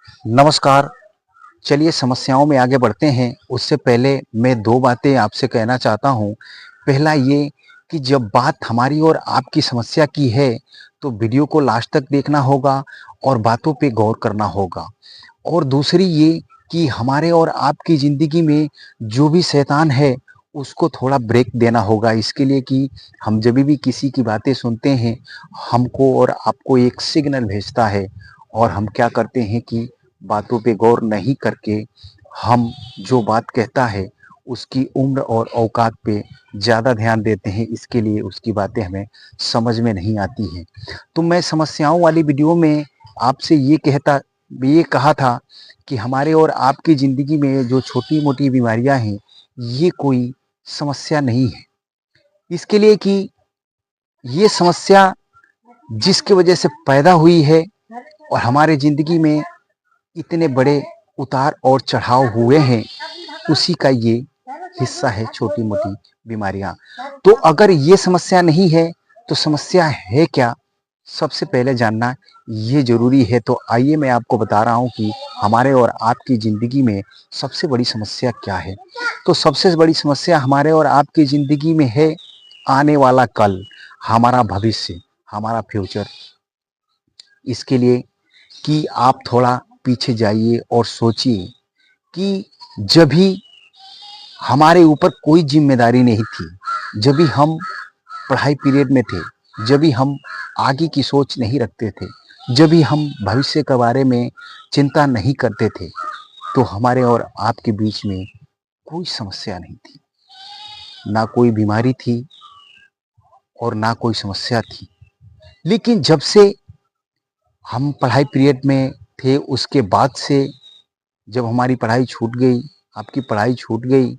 नमस्कार। चलिए समस्याओं में आगे बढ़ते हैं। उससे पहले मैं 2 बातें आपसे कहना चाहता हूँ। पहला ये कि जब बात हमारी और आपकी समस्या की है, तो वीडियो को लास्ट तक देखना होगा और बातों पे गौर करना होगा। और दूसरी ये कि हमारे और आपकी ज़िंदगी में जो भी शैतान है, उसको थोड़ा ब्रेक देना होगा। इसके लिए कि हम जभी भी किसी की बातें सुनते हैं, हमको और आपको एक सिग्नल भेजता है और हम क्या करते हैं कि बातों पे गौर नहीं करके हम जो बात कहता है, उसकी उम्र और औकात पे ज़्यादा ध्यान देते हैं। इसके लिए उसकी बातें हमें समझ में नहीं आती हैं। तो मैं समस्याओं वाली वीडियो में आपसे ये कहा था कि हमारे और आपकी ज़िंदगी में जो छोटी-मोटी बीमारियाँ हैं, ये कोई समस्या नहीं है। इसके लिए कि ये समस्या जिसकी वजह से पैदा हुई है और हमारे ज़िंदगी में इतने बड़े उतार और चढ़ाव हुए हैं, उसी का ये हिस्सा है छोटी-मोटी बीमारियाँ। तो अगर ये समस्या नहीं है, तो समस्या है क्या? सबसे पहले जानना ये ज़रूरी है। तो आइए मैं आपको बता रहा हूँ कि हमारे और आपकी ज़िंदगी में सबसे बड़ी समस्या क्या है? तो सबसे बड़ी समस्या हमारे और आपकी ज़िंदगी में है आने वाला कल, हमारा भविष्य, हमारा फ्यूचर। इसके लिए कि आप थोड़ा पीछे जाइए और सोचिए कि जब भी हमारे ऊपर कोई ज़िम्मेदारी नहीं थी, जब भी हम पढ़ाई पीरियड में थे, जब भी हम आगे की सोच नहीं रखते थे, जब भी हम भविष्य के बारे में चिंता नहीं करते थे, तो हमारे और आपके बीच में कोई समस्या नहीं थी, ना कोई बीमारी थी और ना कोई समस्या थी। लेकिन जब से हम पढ़ाई पीरियड में थे, उसके बाद से जब हमारी पढ़ाई छूट गई, आपकी पढ़ाई छूट गई,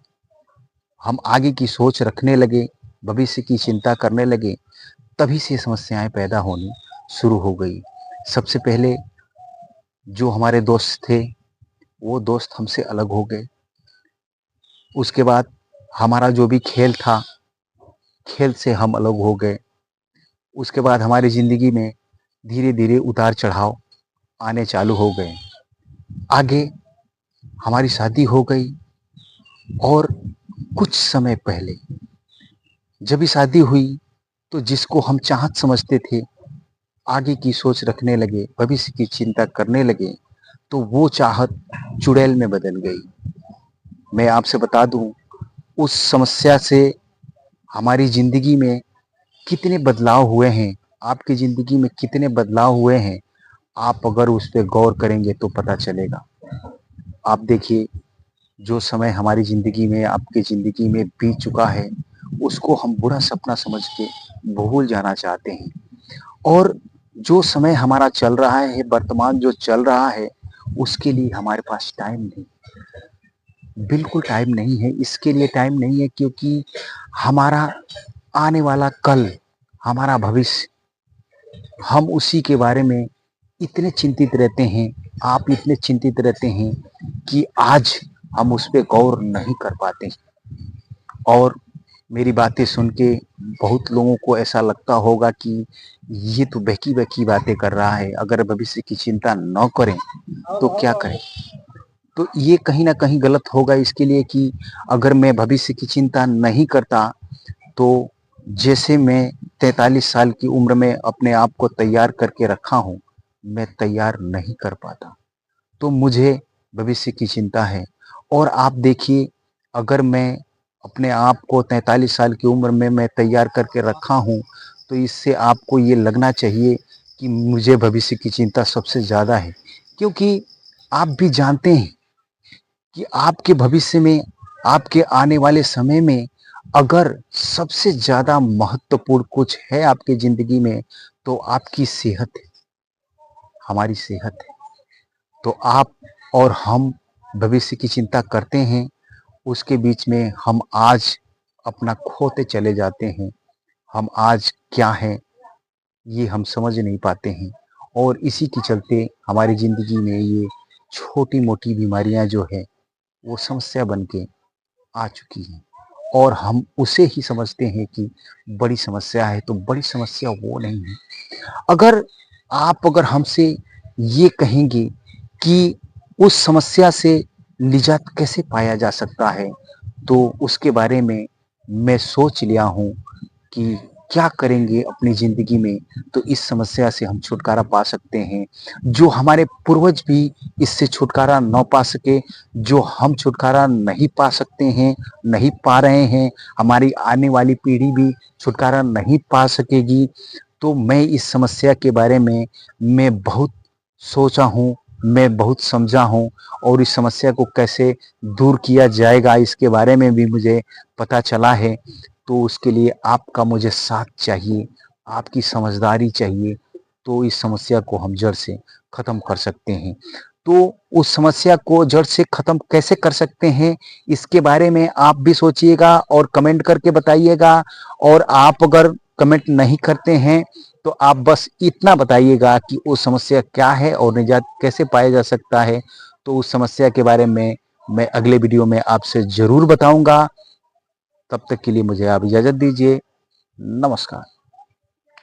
हम आगे की सोच रखने लगे, भविष्य की चिंता करने लगे, तभी से समस्याएँ पैदा होनी शुरू हो गई। सबसे पहले जो हमारे दोस्त थे, वो दोस्त हमसे अलग हो गए। उसके बाद हमारा जो भी खेल था, खेल से हम अलग हो गए। उसके बाद हमारी ज़िंदगी में धीरे-धीरे उतार-चढ़ाव आने चालू हो गए। आगे हमारी शादी हो गई और कुछ समय पहले जब भी शादी हुई, तो जिसको हम चाहत समझते थे, आगे की सोच रखने लगे, भविष्य की चिंता करने लगे, तो वो चाहत चुड़ैल में बदल गई। मैं आपसे बता दूँ, उस समस्या से हमारी ज़िंदगी में कितने बदलाव हुए हैं, आपकी ज़िंदगी में कितने बदलाव हुए हैं, आप अगर उस पे गौर करेंगे तो पता चलेगा। आप देखिए, जो समय हमारी ज़िंदगी में, आपकी ज़िंदगी में बीत चुका है, उसको हम बुरा सपना समझ के भूल जाना चाहते हैं। और जो समय हमारा चल रहा है, वर्तमान जो चल रहा है, उसके लिए हमारे पास टाइम नहीं, बिल्कुल टाइम नहीं है। इसके लिए टाइम नहीं है क्योंकि हमारा आने वाला कल, हमारा भविष्य, हम उसी के बारे में इतने चिंतित रहते हैं, आप इतने चिंतित रहते हैं कि आज हम उस पे गौर नहीं कर पाते। और मेरी बातें सुन के बहुत लोगों को ऐसा लगता होगा कि ये तो बहकी-बहकी बातें कर रहा है, अगर भविष्य की चिंता न करें, तो क्या करें? तो ये कहीं न कहीं गलत होगा। इसके लिए कि अगर मैं भविष्य की चिंता नहीं करता, तो जैसे मैं 43 साल की उम्र में अपने आप को तैयार करके रखा हूँ, मैं तैयार नहीं कर पाता। तो मुझे भविष्य की चिंता है। और आप देखिए, अगर मैं अपने आप को 43 साल की उम्र में मैं तैयार करके रखा हूँ, तो इससे आपको ये लगना चाहिए कि मुझे भविष्य की चिंता सबसे ज़्यादा है। क्योंकि आप भी जानते हैं कि आपके भविष्य में, आपके आने वाले समय में अगर सबसे ज़्यादा महत्वपूर्ण कुछ है आपकी ज़िंदगी में, तो आपकी सेहत है, हमारी सेहत है। तो आप और हम भविष्य की चिंता करते हैं, उसके बीच में हम आज अपना खोते चले जाते हैं। हम आज क्या हैं, ये हम समझ नहीं पाते हैं और इसी के चलते हमारी ज़िंदगी में ये छोटी-मोटी बीमारियाँ जो हैं, वो समस्या बन के आ चुकी हैं और हम उसे ही समझते हैं कि बड़ी समस्या है, तो बड़ी समस्या वो नहीं है। अगर आप हमसे ये कहेंगे कि उस समस्या से निजात कैसे पाया जा सकता है। तो उसके बारे में मैं सोच लिया हूँ कि क्या करेंगे अपनी ज़िंदगी में तो इस समस्या से हम छुटकारा पा सकते हैं। जो हमारे पूर्वज भी इससे छुटकारा ना पा सके, जो हम छुटकारा नहीं पा सकते हैं, नहीं पा रहे हैं, हमारी आने वाली पीढ़ी भी छुटकारा नहीं पा सकेगी। तो मैं इस समस्या के बारे में मैं बहुत सोचा हूँ, मैं बहुत समझा हूँ और इस समस्या को कैसे दूर किया जाएगा इसके बारे में भी मुझे पता चला है। तो उसके लिए आपका मुझे साथ चाहिए, आपकी समझदारी चाहिए, तो इस समस्या को हम जड़ से ख़त्म कर सकते हैं। तो उस समस्या को जड़ से ख़त्म कैसे कर सकते हैं, इसके बारे में आप भी सोचिएगा और कमेंट करके बताइएगा। और आप अगर कमेंट नहीं करते हैं, तो आप बस इतना बताइएगा कि वो समस्या क्या है और निजात कैसे पाया जा सकता है। तो उस समस्या के बारे में मैं अगले वीडियो में आपसे ज़रूर बताऊँगा। तब तक के लिए मुझे आप इजाज़त दीजिए। नमस्कार।